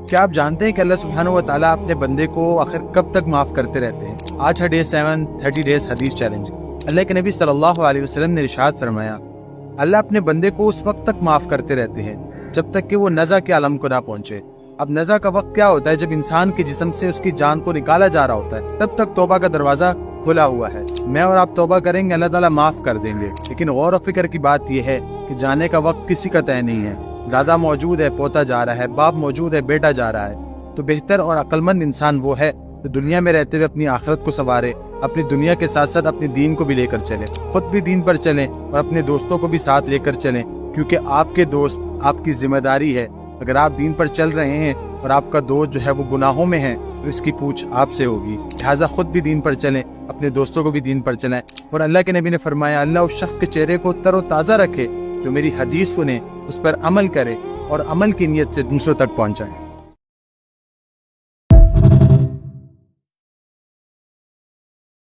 کیا آپ جانتے ہیں کہ اللہ سبحانہ و تعالیٰ اپنے بندے کو آخر کب تک معاف کرتے رہتے ہیں؟ آج ہے ڈے 7 30 ڈیز حدیث چیلنج۔ اللہ کے نبی صلی اللہ علیہ وسلم نے ارشاد فرمایا، اللہ اپنے بندے کو اس وقت تک معاف کرتے رہتے ہیں جب تک کہ وہ نزع کے عالم کو نہ پہنچے۔ اب نزع کا وقت کیا ہوتا ہے؟ جب انسان کے جسم سے اس کی جان کو نکالا جا رہا ہوتا ہے، تب تک توبہ کا دروازہ کھلا ہوا ہے۔ میں اور آپ توبہ کریں گے، اللہ تعالیٰ معاف کر دیں گے۔ لیکن غور و فکر کی بات یہ ہے کہ جانے کا وقت کسی کا طے نہیں ہے۔ دادا موجود ہے، پوتا جا رہا ہے، باپ موجود ہے، بیٹا جا رہا ہے۔ تو بہتر اور عقل مند انسان وہ ہے جو دنیا میں رہتے ہوئے اپنی آخرت کو سنوارے، اپنی دنیا کے ساتھ ساتھ اپنے دین کو بھی لے کر چلے، خود بھی دین پر چلیں اور اپنے دوستوں کو بھی ساتھ لے کر چلیں، کیونکہ آپ کے دوست آپ کی ذمہ داری ہے۔ اگر آپ دین پر چل رہے ہیں اور آپ کا دوست جو ہے وہ گناہوں میں ہے تو اس کی پوچھ آپ سے ہوگی۔ لہٰذا خود بھی دین پر چلیں، اپنے دوستوں کو بھی دین پر چلائیں۔ اور اللہ کے نبی نے فرمایا، اللہ اس شخص کے چہرے کو تر و تازہ رکھے جو میری حدیث سنے، اس پر عمل کرے اور عمل کی نیت سے دوسروں تک پہنچائے۔